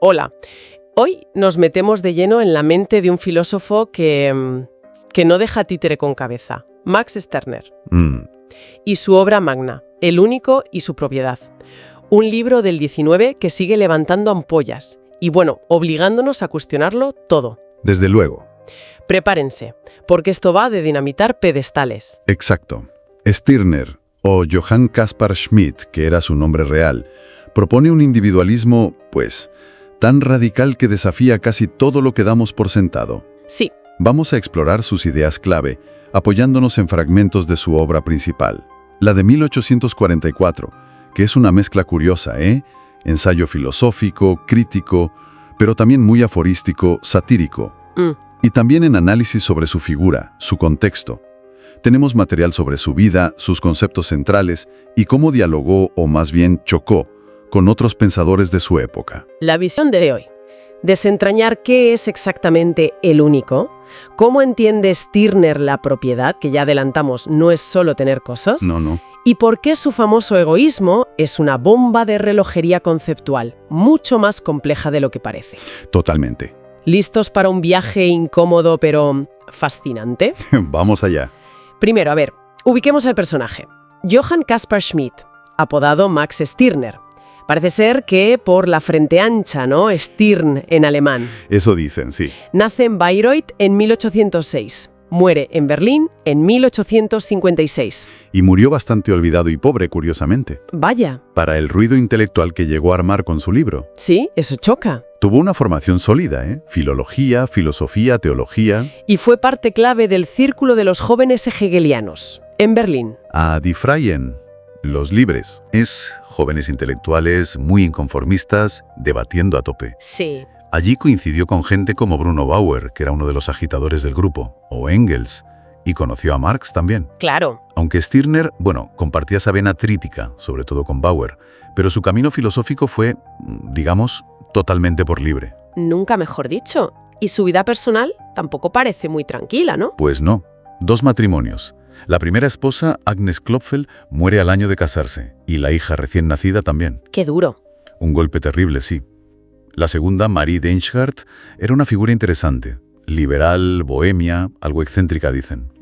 Hola. Hoy nos metemos de lleno en la mente de un filósofo que no deja títere con cabeza, Max Stirner. Y su obra magna, El único y su propiedad. Un libro del 19 que sigue levantando ampollas y, bueno, obligándonos a cuestionarlo todo. Desde luego. Prepárense, porque esto va de dinamitar pedestales. Exacto. Stirner, o Johann Caspar Schmidt, que era su nombre real, propone un individualismo, pues, tan radical que desafía casi todo lo que damos por sentado. Sí. Vamos a explorar sus ideas clave, apoyándonos en fragmentos de su obra principal, la de 1844, que es una mezcla curiosa, ¿eh? Ensayo filosófico, crítico, pero también muy aforístico, satírico. Y también en análisis sobre su figura, su contexto. Tenemos material sobre su vida, sus conceptos centrales y cómo dialogó, o más bien chocó, con otros pensadores de su época. La visión de hoy. Desentrañar qué es exactamente el único, cómo entiende Stirner la propiedad, que ya adelantamos no es solo tener cosas, No. y por qué su famoso egoísmo es una bomba de relojería conceptual, mucho más compleja de lo que parece. Totalmente. ¿Listos para un viaje incómodo pero fascinante? Vamos allá. Primero, a ver, ubiquemos al personaje. Johann Caspar Schmidt, apodado Max Stirner. Parece ser que por la frente ancha, ¿no? Stirn en alemán. Eso dicen, sí. Nace en Bayreuth en 1806. Muere en Berlín en 1856. Y murió bastante olvidado y pobre, curiosamente. Vaya. Para el ruido intelectual que llegó a armar con su libro. Sí, eso choca. Tuvo una formación sólida, ¿eh? Filología, filosofía, teología. Y fue parte clave del Círculo de los Jóvenes Hegelianos, en Berlín. Die Freien, los libres. Es jóvenes intelectuales muy inconformistas, debatiendo a tope. Sí. Allí coincidió con gente como Bruno Bauer, que era uno de los agitadores del grupo, o Engels, y conoció a Marx también. Claro. Aunque Stirner, compartía esa vena crítica, sobre todo con Bauer, pero su camino filosófico fue, digamos, totalmente por libre. Nunca mejor dicho. Y su vida personal tampoco parece muy tranquila, ¿no? Pues no. 2 matrimonios. La primera esposa, Agnes Klopfel, muere al año de casarse, y la hija recién nacida también. Qué duro. Un golpe terrible, sí. La segunda, Marie Denschart, era una figura interesante. Liberal, bohemia, algo excéntrica, dicen.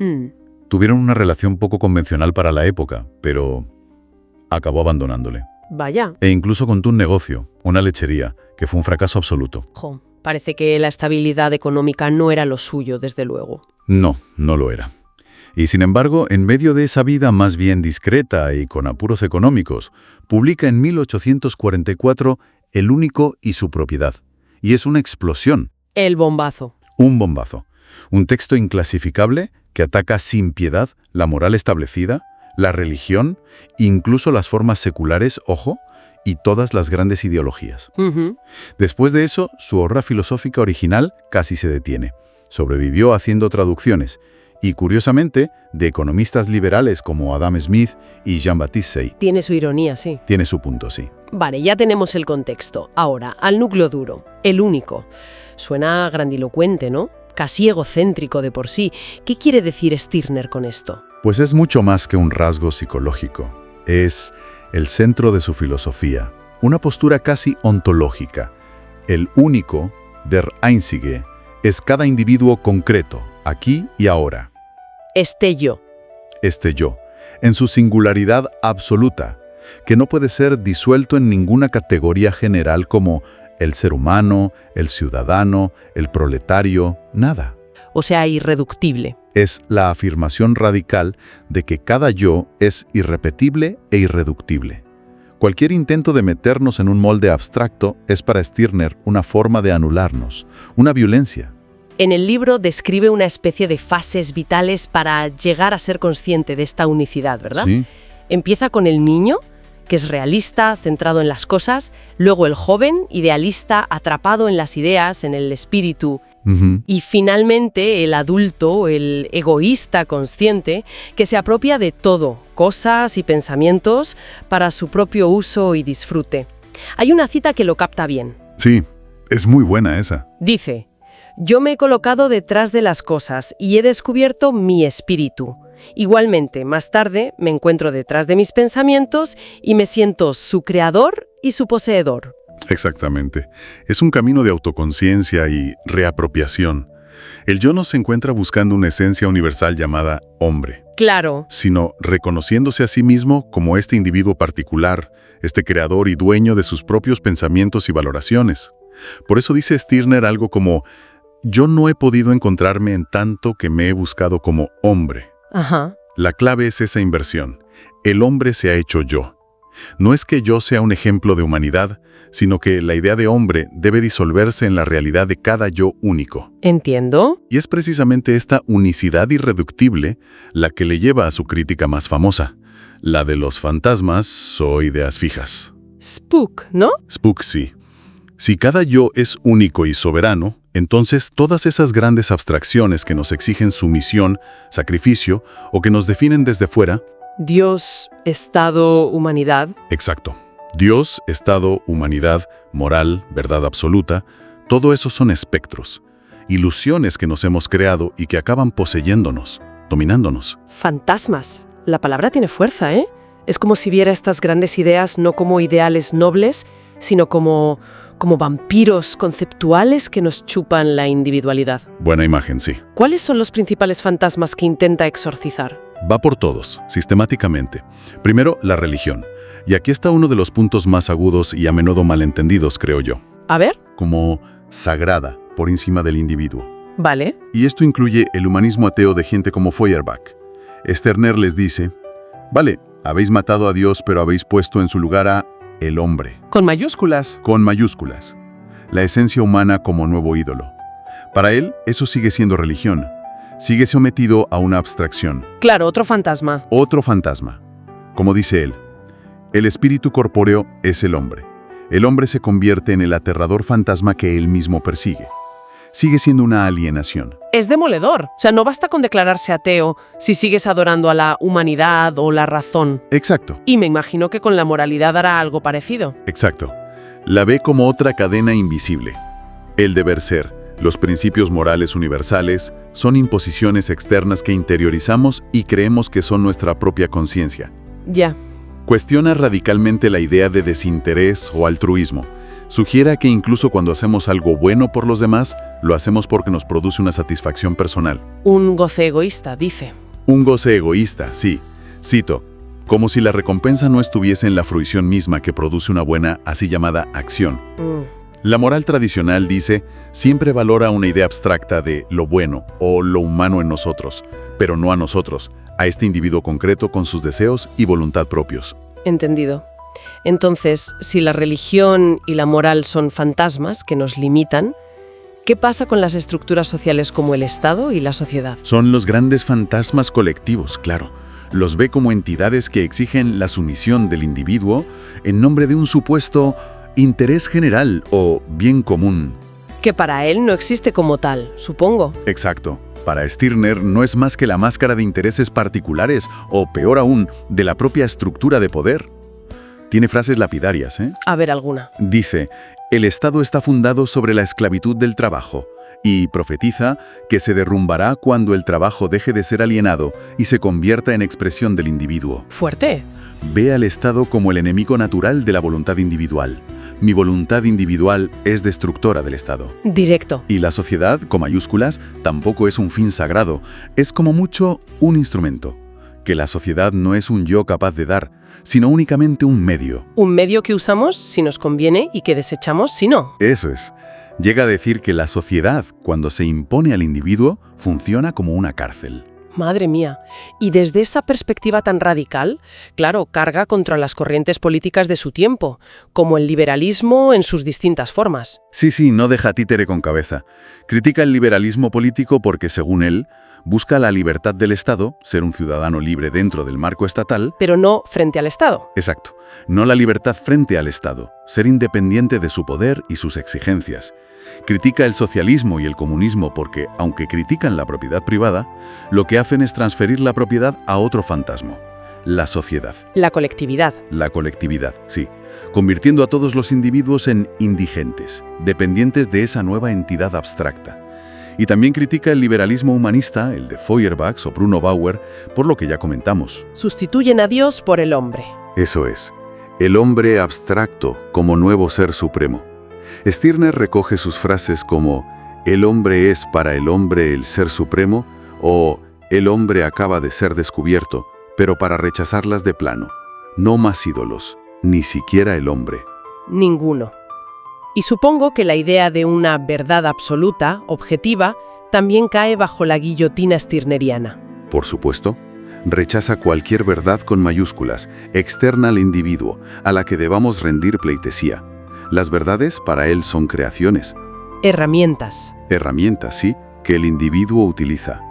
Tuvieron una relación poco convencional para la época, pero acabó abandonándole. Vaya. E incluso contó un negocio, una lechería, que fue un fracaso absoluto. Parece que la estabilidad económica no era lo suyo, desde luego. No lo era. Y sin embargo, en medio de esa vida más bien discreta y con apuros económicos, publica en 1844 El único y su propiedad. Y es una explosión. El bombazo. Un bombazo. Un texto inclasificable que ataca sin piedad la moral establecida, la religión, incluso las formas seculares, ojo, y todas las grandes ideologías. Después de eso, su obra filosófica original casi se detiene. Sobrevivió haciendo traducciones, y curiosamente, de economistas liberales como Adam Smith y Jean-Baptiste Say. Tiene su ironía, sí. Tiene su punto, sí. Vale, ya tenemos el contexto. Ahora, al núcleo duro, el único. Suena grandilocuente, ¿no? Casi egocéntrico de por sí. ¿Qué quiere decir Stirner con esto? Pues es mucho más que un rasgo psicológico. Es el centro de su filosofía, una postura casi ontológica. El único, der Einzige, es cada individuo concreto, aquí y ahora. Este yo, en su singularidad absoluta, que no puede ser disuelto en ninguna categoría general como el ser humano, el ciudadano, el proletario, nada. O sea, irreductible. Es la afirmación radical de que cada yo es irrepetible e irreductible. Cualquier intento de meternos en un molde abstracto es para Stirner una forma de anularnos, una violencia. En el libro describe una especie de fases vitales para llegar a ser consciente de esta unicidad, ¿verdad? Sí. Empieza con el niño, que es realista, centrado en las cosas, luego el joven, idealista, atrapado en las ideas, en el espíritu, y finalmente el adulto, el egoísta consciente, que se apropia de todo, cosas y pensamientos, para su propio uso y disfrute. Hay una cita que lo capta bien. Sí, es muy buena esa. Dice: «Yo me he colocado detrás de las cosas y he descubierto mi espíritu. Igualmente, más tarde, me encuentro detrás de mis pensamientos y me siento su creador y su poseedor». Exactamente. Es un camino de autoconciencia y reapropiación. El yo no se encuentra buscando una esencia universal llamada hombre, Claro. sino reconociéndose a sí mismo como este individuo particular, este creador y dueño de sus propios pensamientos y valoraciones. Por eso dice Stirner algo como: yo no he podido encontrarme en tanto que me he buscado como hombre. Ajá. La clave es esa inversión. El hombre se ha hecho yo. No es que yo sea un ejemplo de humanidad, sino que la idea de hombre debe disolverse en la realidad de cada yo único. Entiendo. Y es precisamente esta unicidad irreductible la que le lleva a su crítica más famosa, la de los fantasmas o ideas fijas. Spook, ¿no? Spook sí. Si cada yo es único y soberano, entonces todas esas grandes abstracciones que nos exigen sumisión, sacrificio o que nos definen desde fuera. Dios, Estado, humanidad. Exacto. Dios, Estado, humanidad, moral, verdad absoluta, todo eso son espectros, ilusiones que nos hemos creado y que acaban poseyéndonos, dominándonos. Fantasmas. La palabra tiene fuerza, ¿eh? Es como si viera estas grandes ideas no como ideales nobles, sino como vampiros conceptuales que nos chupan la individualidad. Buena imagen, sí. ¿Cuáles son los principales fantasmas que intenta exorcizar? Va por todos, sistemáticamente. Primero, la religión. Y aquí está uno de los puntos más agudos y a menudo malentendidos, creo yo. A ver. Como sagrada, por encima del individuo. Vale. Y esto incluye el humanismo ateo de gente como Feuerbach. Stirner les dice: vale, habéis matado a Dios, pero habéis puesto en su lugar a el hombre. Con mayúsculas. Con mayúsculas. La esencia humana como nuevo ídolo. Para él, eso sigue siendo religión. Sigue sometido a una abstracción. Claro, otro fantasma. Otro fantasma. Como dice él, el espíritu corpóreo es el hombre. El hombre se convierte en el aterrador fantasma que él mismo persigue. Sigue siendo una alienación. Es demoledor. O sea, no basta con declararse ateo si sigues adorando a la humanidad o la razón. Exacto, Y me imagino que con la moralidad hará algo parecido. exacto. La ve como otra cadena invisible. El deber ser, los principios morales universales, son imposiciones externas que interiorizamos y creemos que son nuestra propia conciencia. Ya. Cuestiona radicalmente la idea de desinterés o altruismo. Sugiere que incluso cuando hacemos algo bueno por los demás, lo hacemos porque nos produce una satisfacción personal. Un goce egoísta, dice. Un goce egoísta, sí. Cito, como si la recompensa no estuviese en la fruición misma que produce una buena, así llamada, acción. La moral tradicional dice, siempre valora una idea abstracta de lo bueno o lo humano en nosotros, pero no a nosotros, a este individuo concreto con sus deseos y voluntad propios. Entendido. Entonces, si la religión y la moral son fantasmas que nos limitan, ¿qué pasa con las estructuras sociales como el Estado y la sociedad? Son los grandes fantasmas colectivos, claro. Los ve como entidades que exigen la sumisión del individuo en nombre de un supuesto interés general o bien común. Que para él no existe como tal, supongo. Exacto. Para Stirner no es más que la máscara de intereses particulares o, peor aún, de la propia estructura de poder. Tiene frases lapidarias, ¿eh? A ver alguna. Dice, el Estado está fundado sobre la esclavitud del trabajo y profetiza que se derrumbará cuando el trabajo deje de ser alienado y se convierta en expresión del individuo. Fuerte. Ve al Estado como el enemigo natural de la voluntad individual. Mi voluntad individual es destructora del Estado. Directo. Y la sociedad, con mayúsculas, tampoco es un fin sagrado, es como mucho un instrumento. Que la sociedad no es un yo capaz de dar, sino únicamente un medio. Un medio que usamos si nos conviene y que desechamos si no. Eso es. Llega a decir que la sociedad, cuando se impone al individuo, funciona como una cárcel. Madre mía. Y desde esa perspectiva tan radical, claro, carga contra las corrientes políticas de su tiempo, como el liberalismo en sus distintas formas. Sí, no deja títere con cabeza. Critica el liberalismo político porque, según él, busca la libertad del Estado, ser un ciudadano libre dentro del marco estatal. Pero no frente al Estado. Exacto. No la libertad frente al Estado, ser independiente de su poder y sus exigencias. Critica el socialismo y el comunismo porque, aunque critican la propiedad privada, lo que hacen es transferir la propiedad a otro fantasma, la sociedad. La colectividad. La colectividad, sí, convirtiendo a todos los individuos en indigentes, dependientes de esa nueva entidad abstracta. Y también critica el liberalismo humanista, el de Feuerbach o Bruno Bauer, por lo que ya comentamos. Sustituyen a Dios por el hombre. Eso es. El hombre abstracto como nuevo ser supremo. Stirner recoge sus frases como «el hombre es para el hombre el ser supremo» o «el hombre acaba de ser descubierto», pero para rechazarlas de plano. No más ídolos, ni siquiera el hombre. Ninguno. Y supongo que la idea de una verdad absoluta, objetiva, también cae bajo la guillotina stirneriana. Por supuesto, rechaza cualquier verdad con mayúsculas, externa al individuo, a la que debamos rendir pleitesía. Las verdades para él son creaciones. Herramientas. Herramientas, sí, que el individuo utiliza.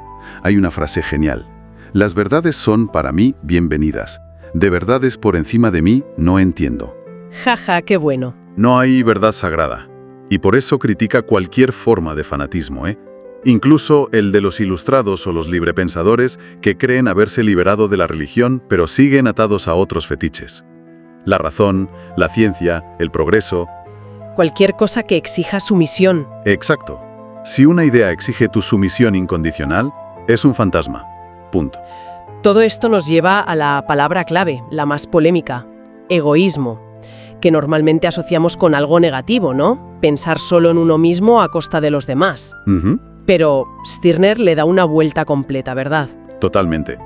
Hay una frase genial. Las verdades son, para mí, bienvenidas. De verdades por encima de mí, no entiendo. Jaja, qué bueno. No hay verdad sagrada. Y por eso critica cualquier forma de fanatismo, incluso el de los ilustrados o los librepensadores que creen haberse liberado de la religión, pero siguen atados a otros fetiches. La razón, la ciencia, el progreso. Cualquier cosa que exija sumisión. Exacto. Si una idea exige tu sumisión incondicional, es un fantasma. Punto. Todo esto nos lleva a la palabra clave, la más polémica: egoísmo, que normalmente asociamos con algo negativo, ¿no? Pensar solo en uno mismo a costa de los demás. Pero Stirner le da una vuelta completa, ¿verdad? Totalmente.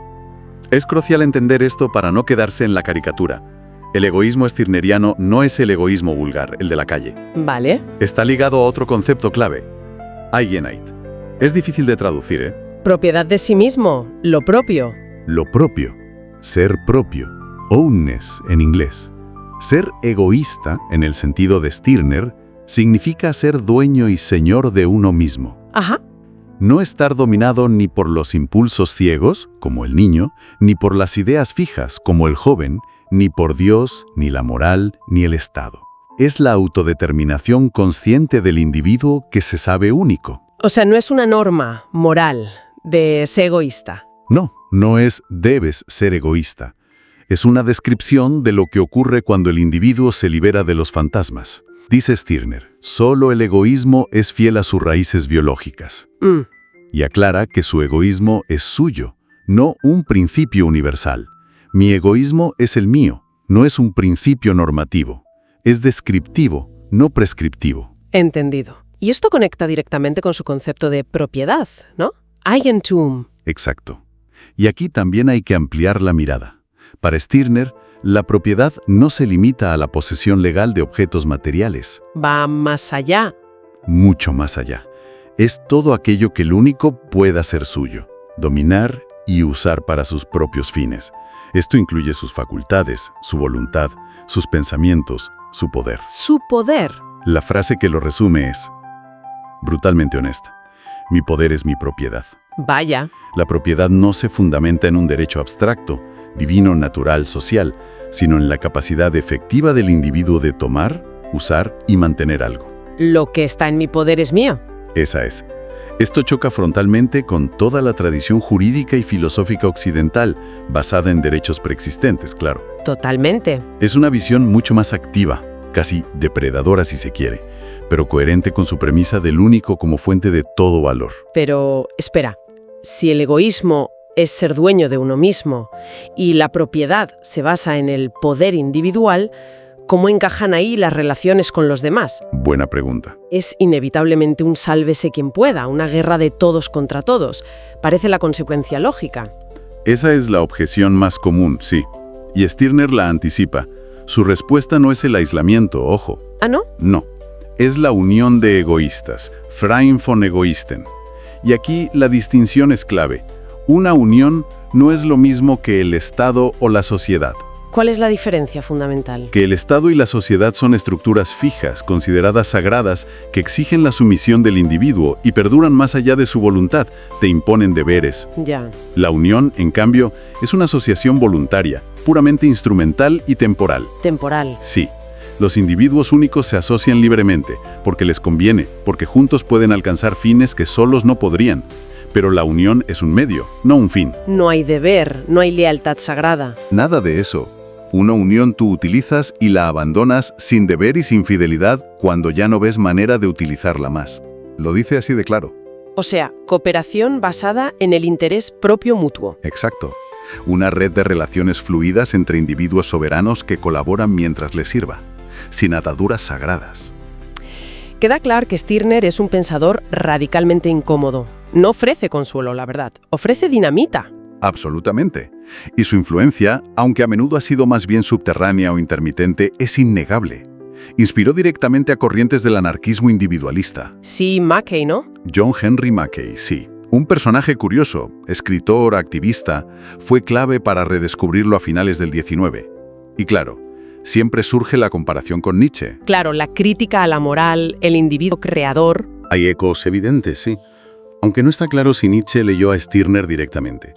Es crucial entender esto para no quedarse en la caricatura. El egoísmo stirneriano no es el egoísmo vulgar, el de la calle. Vale. Está ligado a otro concepto clave: Eigenheit. Es difícil de traducir, Propiedad de sí mismo, lo propio. Lo propio, ser propio, ownness en inglés. Ser egoísta, en el sentido de Stirner, significa ser dueño y señor de uno mismo. Ajá. No estar dominado ni por los impulsos ciegos, como el niño, ni por las ideas fijas, como el joven, ni por Dios, ni la moral, ni el Estado. Es la autodeterminación consciente del individuo que se sabe único. O sea, no es una norma moral de ser egoísta. No es debes ser egoísta. Es una descripción de lo que ocurre cuando el individuo se libera de los fantasmas. Dice Stirner, solo el egoísmo es fiel a sus raíces biológicas. Y aclara que su egoísmo es suyo, no un principio universal. Mi egoísmo es el mío, no es un principio normativo. Es descriptivo, no prescriptivo. Entendido. Y esto conecta directamente con su concepto de propiedad, ¿no? Eigentum. Exacto. Y aquí también hay que ampliar la mirada. Para Stirner, la propiedad no se limita a la posesión legal de objetos materiales. Va más allá. Mucho más allá. Es todo aquello que el único pueda ser suyo, dominar y usar para sus propios fines. Esto incluye sus facultades, su voluntad, sus pensamientos, su poder. Su poder. La frase que lo resume es brutalmente honesta. Mi poder es mi propiedad. Vaya. La propiedad no se fundamenta en un derecho abstracto, divino, natural, social, sino en la capacidad efectiva del individuo de tomar, usar y mantener algo. Lo que está en mi poder es mío. Esa es. Esto choca frontalmente con toda la tradición jurídica y filosófica occidental, basada en derechos preexistentes, claro. Totalmente. Es una visión mucho más activa, casi depredadora si se quiere, pero coherente con su premisa del único como fuente de todo valor. Pero, espera, si el egoísmo es ser dueño de uno mismo y la propiedad se basa en el poder individual, ¿cómo encajan ahí las relaciones con los demás? Buena pregunta. Es inevitablemente un sálvese quien pueda, una guerra de todos contra todos. Parece la consecuencia lógica. Esa es la objeción más común, sí. Y Stirner la anticipa. Su respuesta no es el aislamiento, ojo. ¿Ah, no? No. Es la unión de egoístas, Freien von Egoisten. Y aquí la distinción es clave. Una unión no es lo mismo que el Estado o la sociedad. ¿Cuál es la diferencia fundamental? Que el Estado y la sociedad son estructuras fijas, consideradas sagradas, que exigen la sumisión del individuo y perduran más allá de su voluntad, te imponen deberes. Ya. La unión, en cambio, es una asociación voluntaria, puramente instrumental y temporal. Temporal. Sí. Los individuos únicos se asocian libremente, porque les conviene, porque juntos pueden alcanzar fines que solos no podrían. Pero la unión es un medio, no un fin. No hay deber, no hay lealtad sagrada. Nada de eso. Una unión tú utilizas y la abandonas sin deber y sin fidelidad cuando ya no ves manera de utilizarla más. Lo dice así de claro. O sea, cooperación basada en el interés propio mutuo. Exacto. Una red de relaciones fluidas entre individuos soberanos que colaboran mientras les sirva, sin ataduras sagradas. Queda claro que Stirner es un pensador radicalmente incómodo. No ofrece consuelo, la verdad. Ofrece dinamita. Absolutamente. Y su influencia, aunque a menudo ha sido más bien subterránea o intermitente, es innegable. Inspiró directamente a corrientes del anarquismo individualista. Sí, Mackay, ¿no? John Henry Mackay, sí. Un personaje curioso, escritor, activista, fue clave para redescubrirlo a finales del XIX. Y claro, siempre surge la comparación con Nietzsche. Claro, la crítica a la moral, el individuo creador. Hay ecos evidentes, sí. Aunque no está claro si Nietzsche leyó a Stirner directamente.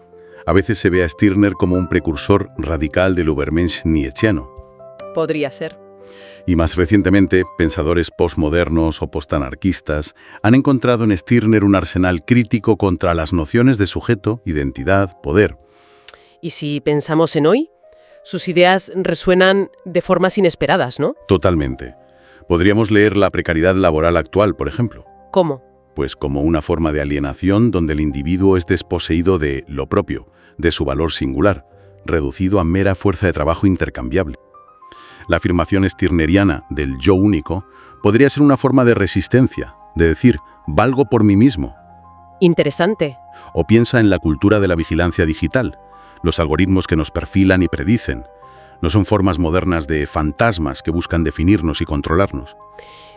A veces se ve a Stirner como un precursor radical del Übermensch nietzscheano. Podría ser. Y más recientemente, pensadores postmodernos o postanarquistas han encontrado en Stirner un arsenal crítico contra las nociones de sujeto, identidad, poder. Y si pensamos en hoy, sus ideas resuenan de formas inesperadas, ¿no? Totalmente. Podríamos leer la precariedad laboral actual, por ejemplo. ¿Cómo? Pues como una forma de alienación donde el individuo es desposeído de lo propio, de su valor singular, reducido a mera fuerza de trabajo intercambiable. La afirmación stirneriana del yo único podría ser una forma de resistencia, de decir, valgo por mí mismo. Interesante. O piensa en la cultura de la vigilancia digital, los algoritmos que nos perfilan y predicen. No son formas modernas de fantasmas que buscan definirnos y controlarnos.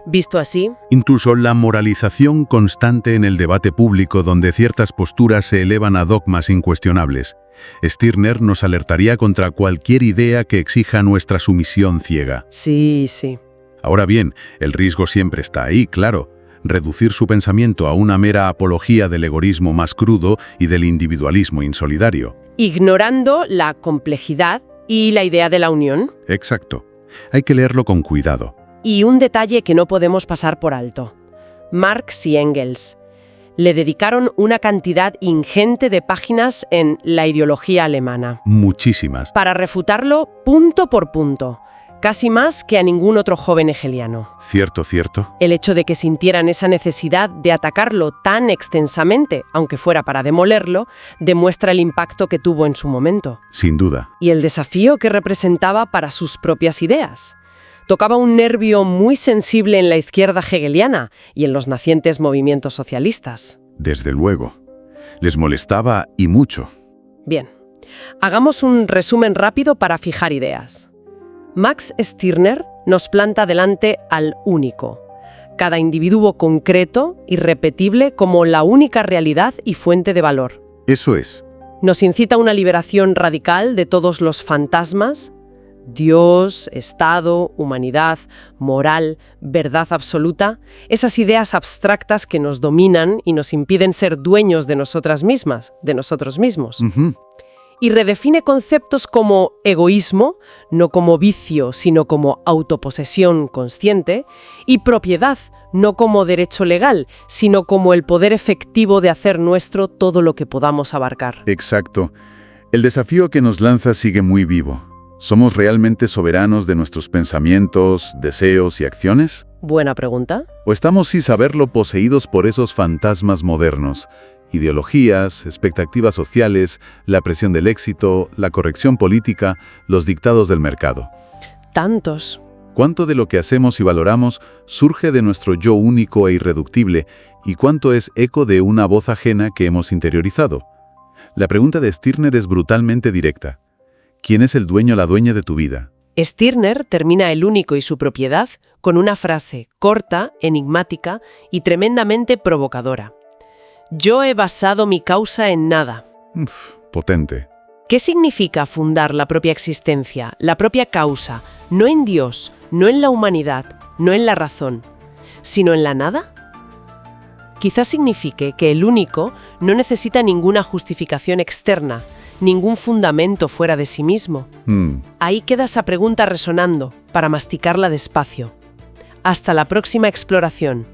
Visto así, Incluso la moralización constante en el debate público donde ciertas posturas se elevan a dogmas incuestionables. Stirner nos alertaría contra cualquier idea que exija nuestra sumisión ciega. sí. Ahora bien, el riesgo siempre está ahí, claro. Reducir su pensamiento a una mera apología del egoísmo más crudo y del individualismo insolidario. Ignorando la complejidad y la idea de la unión. Exacto. Hay que leerlo con cuidado. Y un detalle que no podemos pasar por alto. Marx y Engels le dedicaron una cantidad ingente de páginas en la ideología alemana. Muchísimas. Para refutarlo punto por punto, casi más que a ningún otro joven hegeliano. Cierto. El hecho de que sintieran esa necesidad de atacarlo tan extensamente, aunque fuera para demolerlo, demuestra el impacto que tuvo en su momento. Sin duda. Y el desafío que representaba para sus propias ideas. Tocaba un nervio muy sensible en la izquierda hegeliana y en los nacientes movimientos socialistas. Desde luego. Les molestaba y mucho. Bien, hagamos un resumen rápido para fijar ideas. Max Stirner nos planta delante al único, cada individuo concreto, irrepetible como la única realidad y fuente de valor. Eso es. Nos incita a una liberación radical de todos los fantasmas, Dios, Estado, humanidad, moral, verdad absoluta, esas ideas abstractas que nos dominan y nos impiden ser dueños de nosotras mismas, de nosotros mismos. Y redefine conceptos como egoísmo, no como vicio, sino como autoposesión consciente, y propiedad, no como derecho legal, sino como el poder efectivo de hacer nuestro todo lo que podamos abarcar. Exacto. El desafío que nos lanza sigue muy vivo. ¿Somos realmente soberanos de nuestros pensamientos, deseos y acciones? Buena pregunta. ¿O estamos, sin saberlo, poseídos por esos fantasmas modernos? Ideologías, expectativas sociales, la presión del éxito, la corrección política, los dictados del mercado. Tantos. ¿Cuánto de lo que hacemos y valoramos surge de nuestro yo único e irreductible y cuánto es eco de una voz ajena que hemos interiorizado? La pregunta de Stirner es brutalmente directa. ¿Quién es el dueño o la dueña de tu vida? Stirner termina El único y su propiedad con una frase corta, enigmática y tremendamente provocadora. Yo he basado mi causa en nada. Potente. ¿Qué significa fundar la propia existencia, la propia causa, no en Dios, no en la humanidad, no en la razón, sino en la nada? Quizás signifique que el único no necesita ninguna justificación externa, ningún fundamento fuera de sí mismo. Ahí queda esa pregunta resonando, para masticarla despacio. Hasta la próxima exploración.